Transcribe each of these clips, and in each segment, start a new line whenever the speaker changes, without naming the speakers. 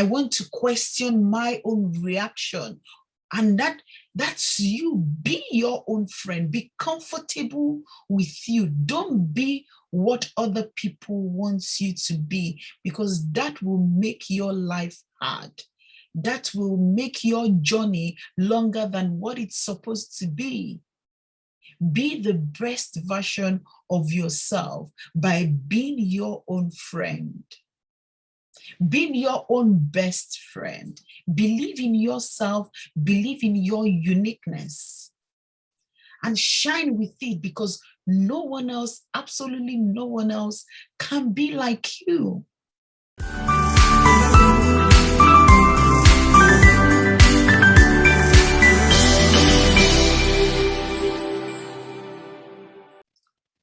I want to question my own reaction. And that's you. Be your own friend. Be comfortable with you. Don't be what other people want you to be, because that will make your life hard. That will make your journey longer than what it's supposed to be. Be the best version of yourself by being your own friend. Being your own best friend. Believe in yourself, believe in your uniqueness, and shine with it, because no one else, absolutely no one else, can be like you.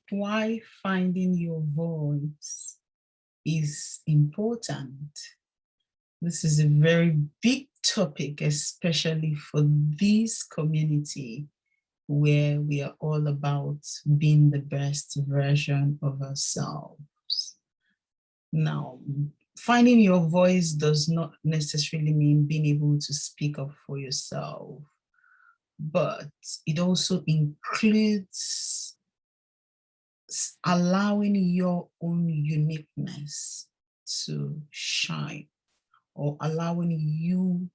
Why finding your voice is important. This is a very big topic, especially for this community where we are all about being the best version of ourselves. Now, finding your voice does not necessarily mean being able to speak up for yourself, but it also includes allowing your own uniqueness to shine, or allowing you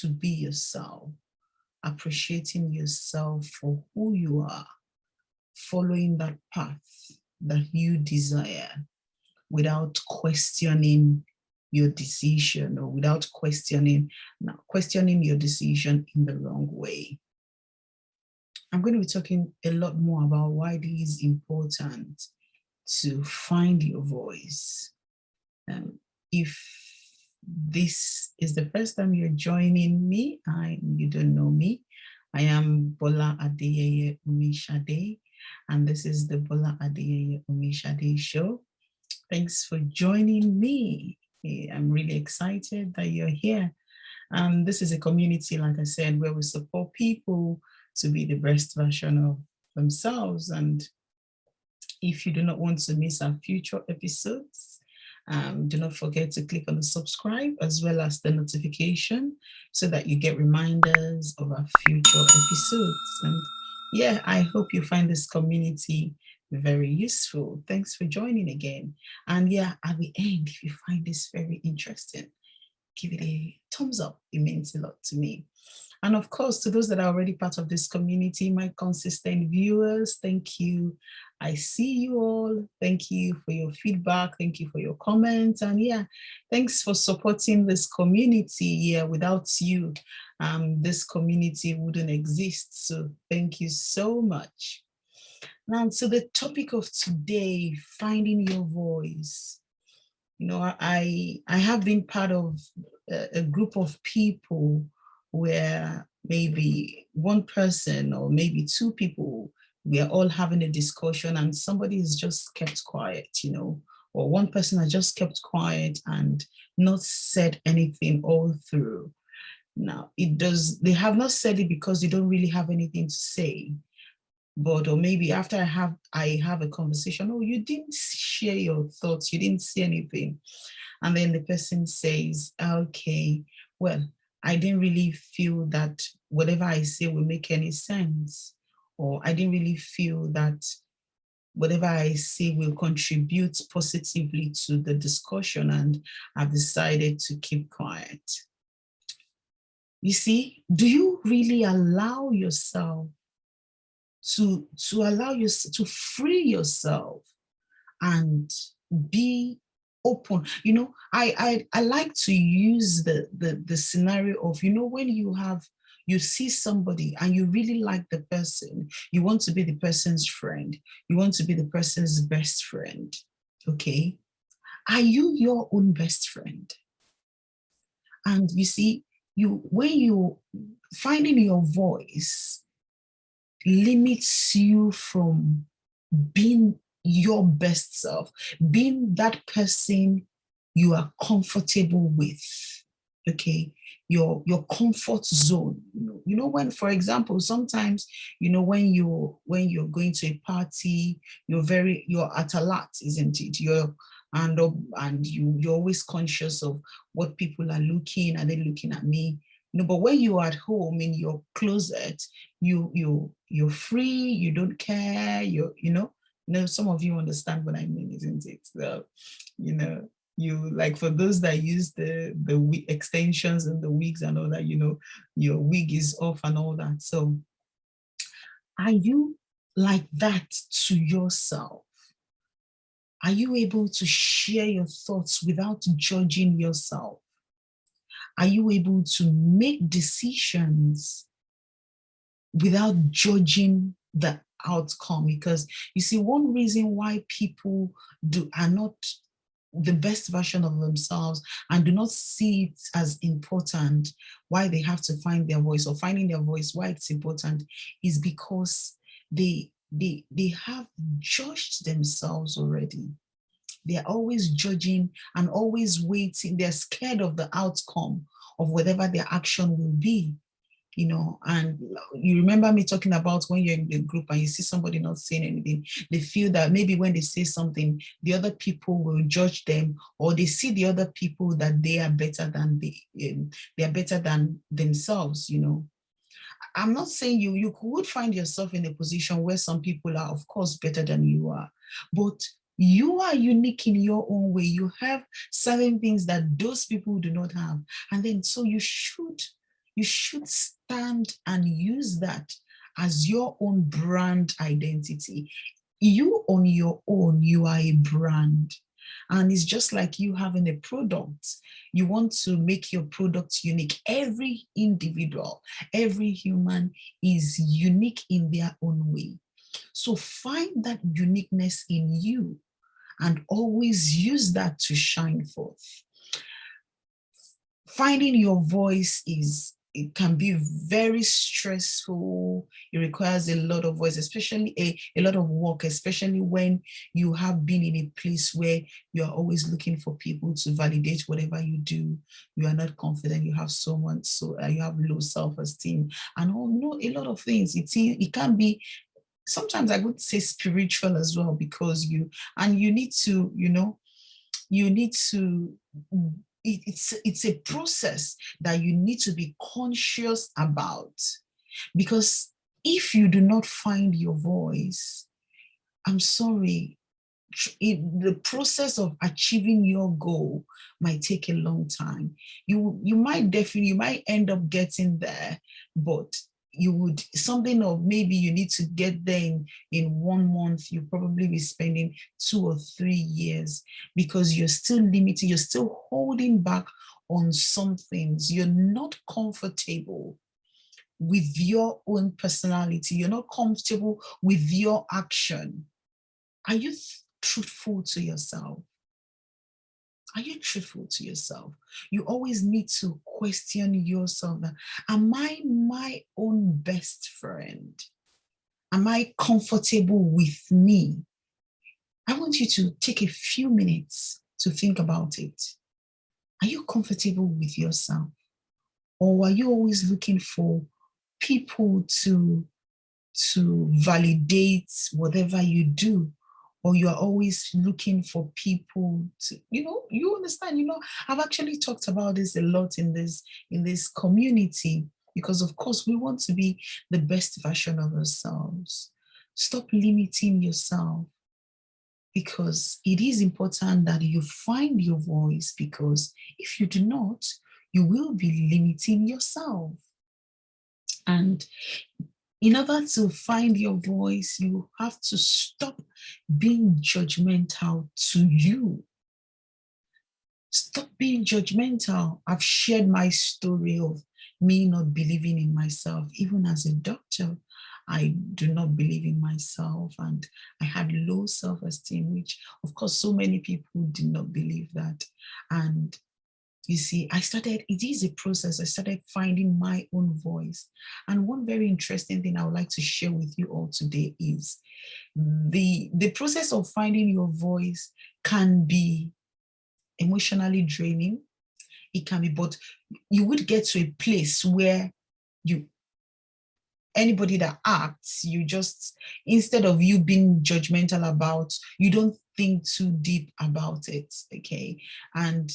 to be yourself, appreciating yourself for who you are, following that path that you desire without questioning your decision, or without questioning your decision in the wrong way. I'm going to be talking a lot more about why it is important to find your voice. If this is the first time you're joining me, you don't know me, I am Bola Adeyeye Omishade, and this is the Bola Adeyeye Omishade Show. Thanks for joining me. I'm really excited that you're here. This is a community, like I said, where we support people to be the best version of themselves. And if you do not want to miss our future episodes, do not forget to click on the subscribe as well as the notification so that you get reminders of our future episodes. And yeah, I hope you find this community very useful. Thanks for joining again. And yeah, at the end, if you find this very interesting, give it a thumbs up. It means a lot to me. And of course, to those that are already part of this community, my consistent viewers, thank you. I see you all. Thank you for your feedback. Thank you for your comments. And yeah, thanks for supporting this community. Yeah, without you, this community wouldn't exist. So thank you so much. Now, so the topic of today, finding your voice. You know, I have been part of a group of people where maybe one person or maybe two people, we are all having a discussion and somebody is just kept quiet, you know, or one person has just kept quiet and not said anything all through. Now, they have not said it because they don't really have anything to say. But or maybe after I have a conversation, oh, you didn't share your thoughts, you didn't say anything. And then the person says, okay, well, I didn't really feel that whatever I say will make any sense. Or I didn't really feel that whatever I say will contribute positively to the discussion, and I've decided to keep quiet. You see, do you really allow yourself to free yourself and be open? You know, I like to use the scenario of, you know, when you see somebody and you really like the person, you want to be the person's friend, you want to be the person's best friend. Okay, are you your own best friend? And you see, when you finding your voice limits you from being your best self, being that person you are comfortable with, okay? Your comfort zone. You know, when, for example, sometimes, you know, when you're going to a party, you're at a lot, isn't it? You're and you're always conscious of what people are looking. Are they looking at me? But when you're at home in your closet, you're free. You don't care. Some of you understand what I mean, isn't it? So, you, like, for those that use the wig extensions and the wigs and all that, your wig is off and all that. So are you like that to yourself? Are you able to share your thoughts without judging yourself? Are you able to make decisions without judging the outcome? Because you see, one reason why people are not the best version of themselves and do not see it as important, why they have to find their voice, or finding their voice, why it's important, is because they have judged themselves already. They're always judging and always waiting. They're scared of the outcome of whatever their action will be. And you remember me talking about when you're in the group and you see somebody not saying anything, they feel that maybe when they say something, the other people will judge them, or they see the other people that they are better than they are better than themselves. I'm not saying you would find yourself in a position where some people are, of course, better than you are, but you are unique in your own way. You have certain things that those people do not have. And then so you should stand and use that as your own brand identity. You on your own, you are a brand. And it's just like you having a product. You want to make your product unique. Every individual, every human is unique in their own way. So find that uniqueness in you and always use that to shine forth. Finding your voice it can be very stressful. It requires a lot of voice, especially a lot of work, especially when you have been in a place where you're always looking for people to validate whatever you do. You are not confident. You have you have low self-esteem and a lot of things. It can be, sometimes I would say, spiritual as well, because you need to, it's a process that you need to be conscious about, because if you do not find your voice, I'm sorry, the process of achieving your goal might take a long time. You might end up getting there, but something of maybe you need to get there in 1 month, you probably be spending 2 or 3 years, because you're still limited, you're still holding back on some things. You're not comfortable with your own personality. You're not comfortable with your action. Are you truthful to yourself? Are you truthful to yourself? You always need to question yourself. Am I my own best friend? Am I comfortable with me? I want you to take a few minutes to think about it. Are you comfortable with yourself? Or are you always looking for people to validate whatever you do? Or you are always looking for people to, you understand, I've actually talked about this a lot in this community, because of course we want to be the best version of ourselves. Stop limiting yourself, because it is important that you find your voice, because if you do not, you will be limiting yourself. And in order to find your voice, you have to stop being judgmental to you. Stop being judgmental. I've shared my story of me not believing in myself. Even as a doctor, I do not believe in myself, and I had low self-esteem, which of course so many people did not believe that. And you see, it is a process. I started finding my own voice. And one very interesting thing I would like to share with you all today is the process of finding your voice can be emotionally draining. It can be, but you would get to a place where anybody that acts, you just, instead of you being judgmental about, you don't think too deep about it. Okay. And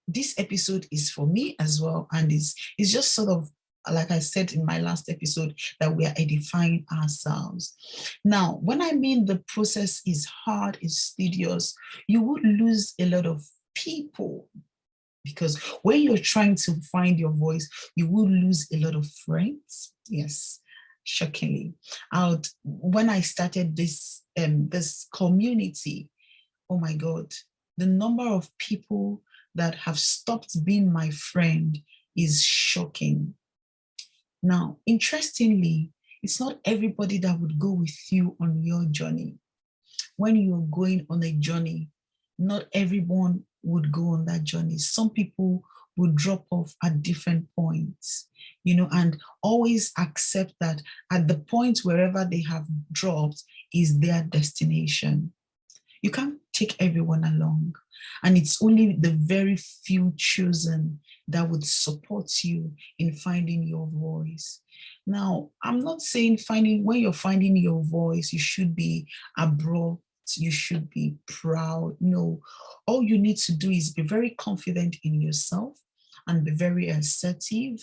this episode is for me as well. And it's just sort of, like I said in my last episode, that we are edifying ourselves. Now, when I mean the process is hard, is tedious, you would lose a lot of people, because when you're trying to find your voice, you will lose a lot of friends. Yes, shockingly. When I started this community, oh my God, the number of people that have stopped being my friend is shocking. Now, interestingly, it's not everybody that would go with you on your journey. When you're going on a journey, not everyone would go on that journey. Some people would drop off at different points, and always accept that at the point wherever they have dropped is their destination. You can't take everyone along. And it's only the very few chosen that would support you in finding your voice. Now, I'm not saying when you're finding your voice, you should be abrupt, you should be proud. No, all you need to do is be very confident in yourself and be very assertive.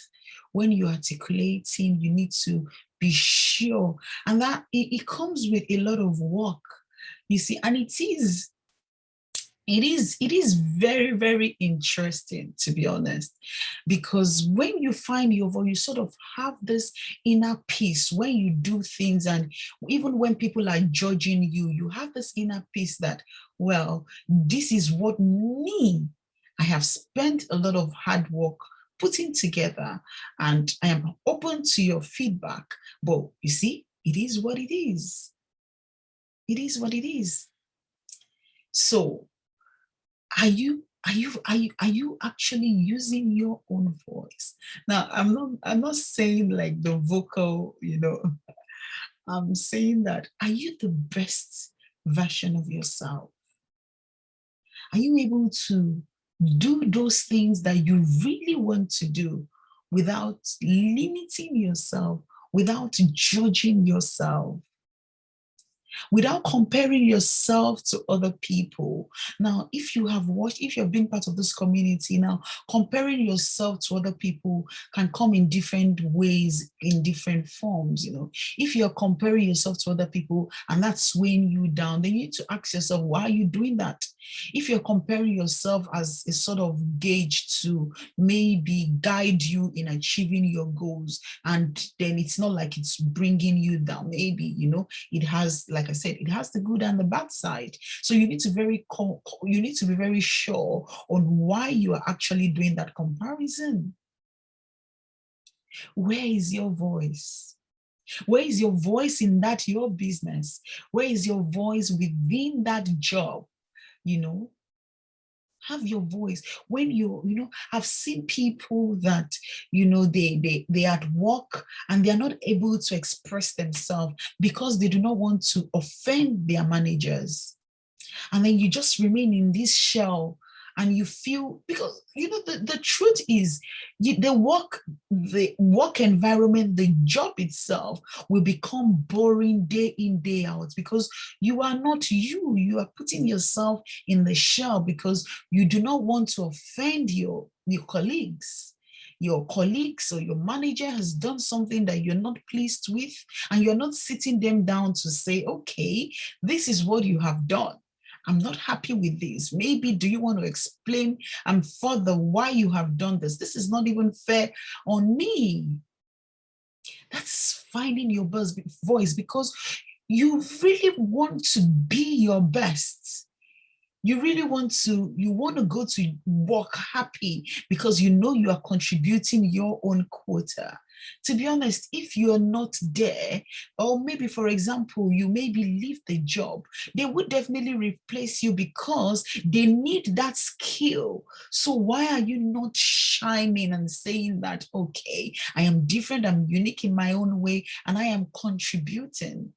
When you're articulating, you need to be sure. And that it comes with a lot of work. You see, and it is very, very interesting, to be honest, because when you find your voice, you sort of have this inner peace when you do things. And even when people are judging you, you have this inner peace that, well, this is what I have spent a lot of hard work putting together, and I am open to your feedback. But you see, it is what it is. It is what it is. So, are you actually using your own voice? Now, I'm not saying like the vocal, I'm saying that, are you the best version of yourself? Are you able to do those things that you really want to do without limiting yourself, without judging yourself, without comparing yourself to other people? Now, if you've been part of this community, now comparing yourself to other people can come in different ways, in different forms. If you're comparing yourself to other people and that's weighing you down, then you need to ask yourself, why are you doing that? If you're comparing yourself as a sort of gauge to maybe guide you in achieving your goals, and then it's not like it's bringing you down, maybe, it has, like I said, it has the good and the bad side. So you need to be very sure on why you are actually doing that comparison. Where is your voice? Where is your voice in your business? Where is your voice within that job? Have your voice. When I've seen people that, they at work and they're not able to express themselves because they do not want to offend their managers. And then you just remain in this shell, and you feel, because the truth is, the work environment, the job itself will become boring day in, day out, because you are not you are putting yourself in the shell because you do not want to offend your colleagues. Your colleagues or your manager has done something that you're not pleased with, and you're not sitting them down to say, okay, this is what you have done. I'm not happy with this. Maybe do you want to explain and further why you have done this? This is not even fair on me. That's finding your voice, because you really want to be your best. You really want to go to work happy because you are contributing your own quota. To be honest, if you're not there, or maybe, for example, you maybe leave the job, they would definitely replace you because they need that skill. So why are you not shining and saying that, okay, I am different, I'm unique in my own way, and I am contributing?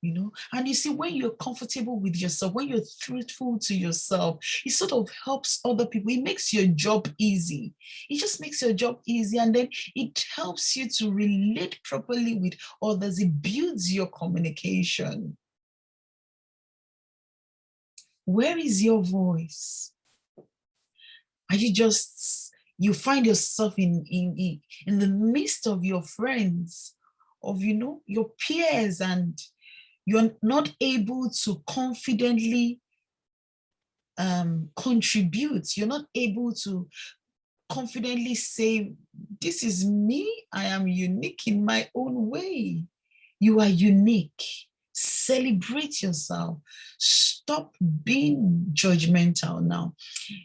And you see, when you're comfortable with yourself, when you're truthful to yourself, it sort of helps other people. It makes your job easy. It just makes your job easy, and then it helps you to relate properly with others. It builds your communication. Where is your voice? Are you find yourself in the midst of your friends, of your peers, and you're not able to confidently contribute. You're not able to confidently say, this is me. I am unique in my own way. You are unique. Celebrate yourself. Stop being judgmental now.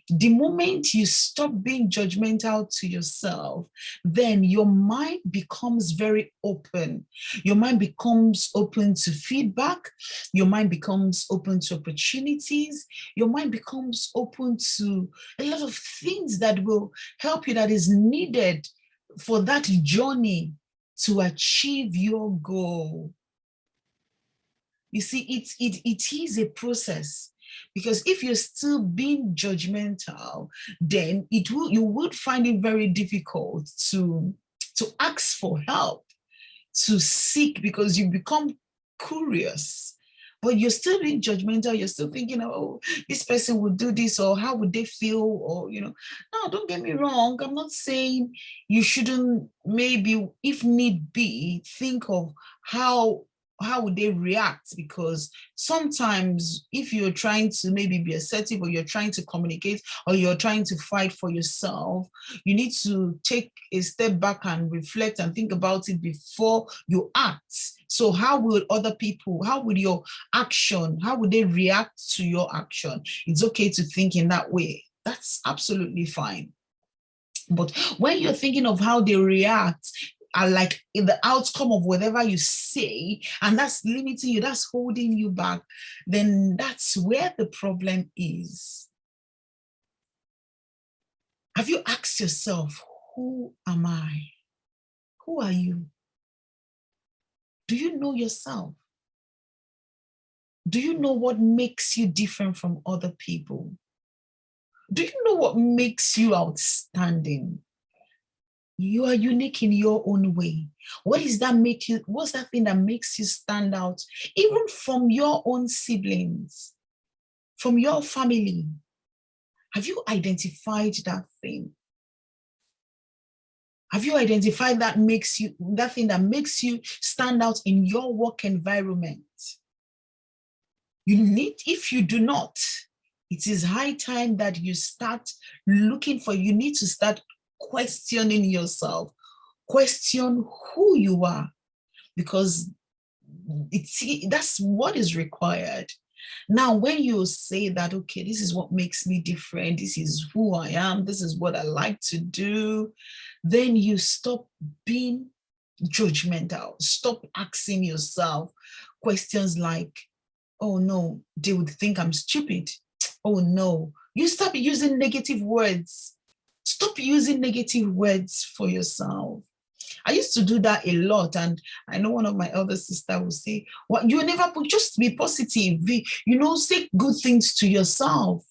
The moment you stop being judgmental to yourself, then your mind becomes very open. Your mind becomes open to feedback. Your mind becomes open to opportunities. Your mind becomes open to a lot of things that will help you, that is needed for that journey to achieve your goal. You see, it is a process, because if you're still being judgmental, then you would find it very difficult to ask for help, to seek, because you become curious. But you're still being judgmental. You're still thinking, oh, this person would do this, or how would they feel, or no, don't get me wrong. I'm not saying you shouldn't, maybe if need be, think of how would they react, because sometimes if you're trying to maybe be assertive, or you're trying to communicate, or you're trying to fight for yourself, you need to take a step back and reflect and think about it before you act. So how will your action, how would they react to your action? It's okay to think in that way. That's absolutely fine. But when you're thinking of how they react, are like in the outcome of whatever you say, and that's limiting you, that's holding you back, then that's where the problem is. Have you asked yourself, who am I? Who are you? Do you know yourself? Do you know what makes you different from other people? Do you know what makes you outstanding? You are unique in your own way. What's that thing that makes you stand out, even from your own siblings, from your family? Have you identified that thing? Have you identified that thing that makes you stand out in your work environment? If you do not, it is high time that you start you need to start questioning yourself, question who you are, because that's what is required. Now, when you say that, okay, this is what makes me different, this is who I am, this is what I like to do, then you stop being judgmental. Stop asking yourself questions like, oh no, they would think I'm stupid. Oh no. You stop using negative words. Stop using negative words for yourself. I used to do that a lot, and I know one of my elder sisters would say, well, you never just be positive, say good things to yourself.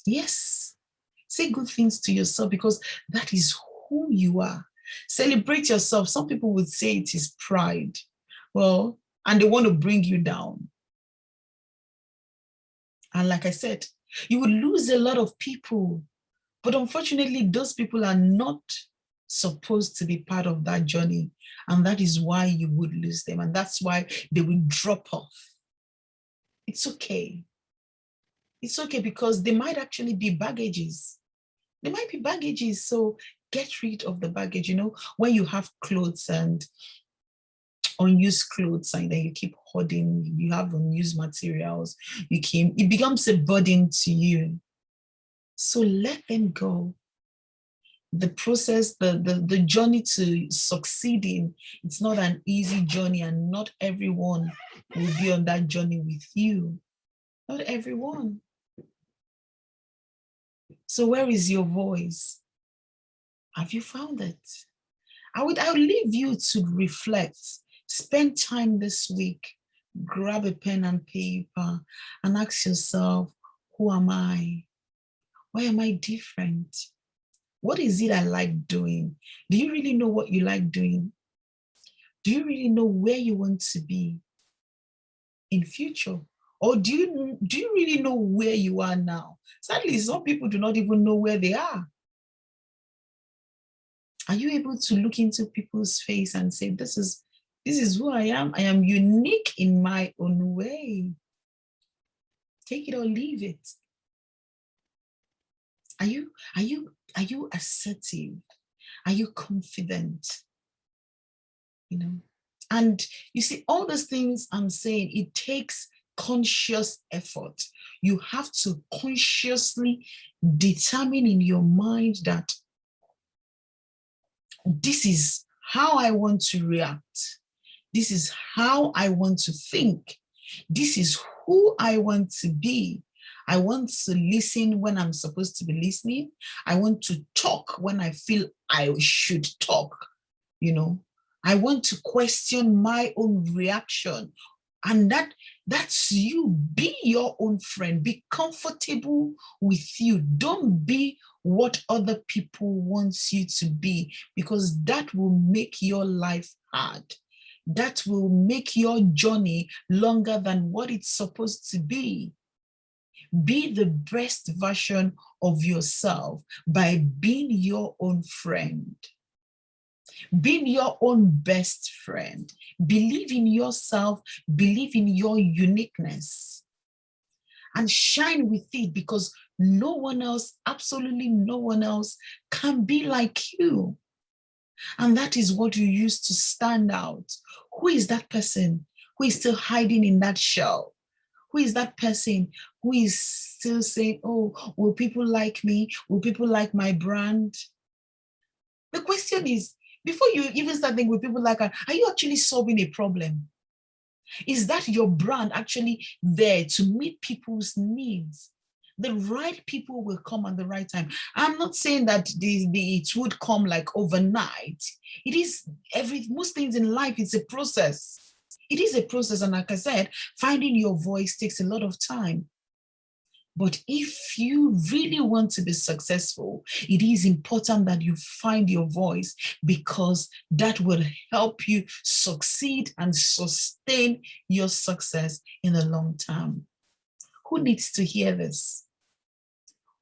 Yes, say good things to yourself, because that is who you are. Celebrate yourself. Some people would say it is pride. Well, and they want to bring you down. And like I said, you would lose a lot of people, but unfortunately, those people are not supposed to be part of that journey. And that is why you would lose them. And that's why they will drop off. It's okay. It's okay, because they might actually be baggages. They might be baggages. So get rid of the baggage. When you have clothes and unused clothes, and then you keep hoarding, you have unused materials, it becomes a burden to you. So let them go. The process, the journey to succeeding, it's not an easy journey, and not everyone will be on that journey with you. Not everyone. So where is your voice? Have you found it? I would leave you to reflect. Spend time this week grab a pen and paper and ask yourself, who am I? Why am I different? What is it I like doing? Do you really know what you like doing? Do you really know where you want to be in future? Or do you really know where you are now? Sadly, some people do not even know where they are. Are you able to look into people's face and say, this is who I am. I am unique in my own way. Take it or leave it. Are you assertive? Are you confident? You know? And you see, all those things I'm saying, it takes conscious effort. You have to consciously determine in your mind that this is how I want to react. This is how I want to think. This is who I want to be. I want to listen when I'm supposed to be listening. I want to talk when I feel I should talk, you know. I want to question my own reaction. And that's you. Be your own friend. Be comfortable with you. Don't be what other people want you to be, because that will make your life hard. That will make your journey longer than what it's supposed to be. Be the best version of yourself by being your own friend. Being your own best friend. Believe in yourself, believe in your uniqueness, and shine with it, because no one else, absolutely no one else, can be like you. And that is what you use to stand out. Who is that person who is still hiding in that shell? Who is that person who is still saying, oh, will people like me? Will people like my brand? The question is, before you even start thinking, will people like her, are you actually solving a problem? Is that your brand actually there to meet people's needs? The right people will come at the right time. I'm not saying that it would come like overnight. It is most things in life, it's a process. It is a process. And like I said, finding your voice takes a lot of time. But if you really want to be successful, it is important that you find your voice, because that will help you succeed and sustain your success in the long term. Who needs to hear this?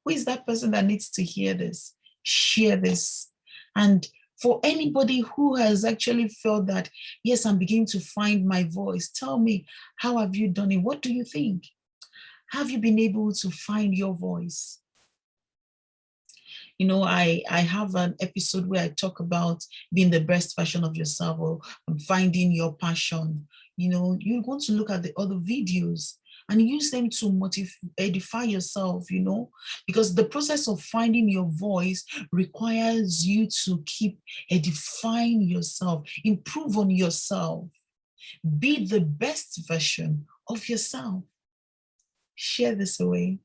Who is that person that needs to hear this? Share this. And for anybody who has actually felt that, yes, I'm beginning to find my voice, tell me, how have you done it? What do you think? Have you been able to find your voice? You know, I have an episode where I talk about being the best version of yourself, or finding your passion. You know, you want to look at the other videos and use them to edify yourself, you know, because the process of finding your voice requires you to keep edifying yourself, improve on yourself, be the best version of yourself. Share this away.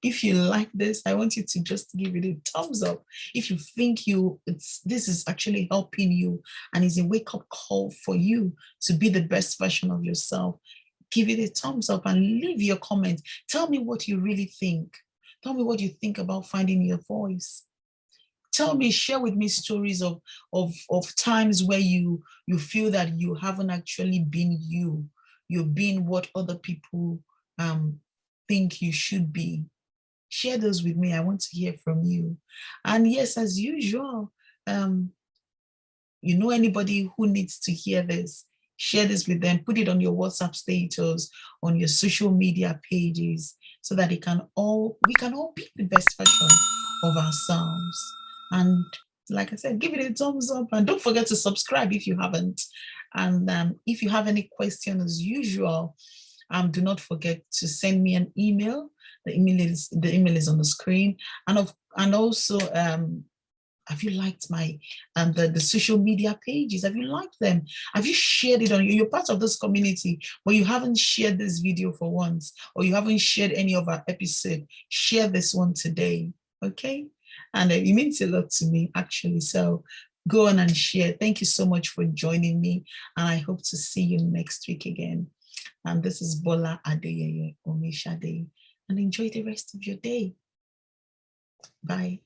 If you like this, I want you to just give it a thumbs up. If you think this is actually helping you and is a wake-up call for you to be the best version of yourself, give it a thumbs up and leave your comment. Tell me what you really think. Tell me what you think about finding your voice. Tell me, share with me stories of times where you feel that you haven't actually been you. You're being what other people think you should be. Share those with me. I want to hear from you. And yes, as usual, you know anybody who needs to hear this, share this with them, put it on your WhatsApp status, on your social media pages, so that we can all be the best version of ourselves. And like I said, give it a thumbs up, and don't forget to subscribe if you haven't. And if you have any question, as usual, do not forget to send me an email. The email is on the screen, and also have you liked my the social media pages? Have you liked them? Have you shared it on you're part of this community, but you haven't shared this video for once, or you haven't shared any of our episode? Share this one today, okay? And it means a lot to me, actually. So go on and share. Thank you so much for joining me, and I hope to see you next week again. And this is Bola Adeyeye Omishade. And enjoy the rest of your day. Bye.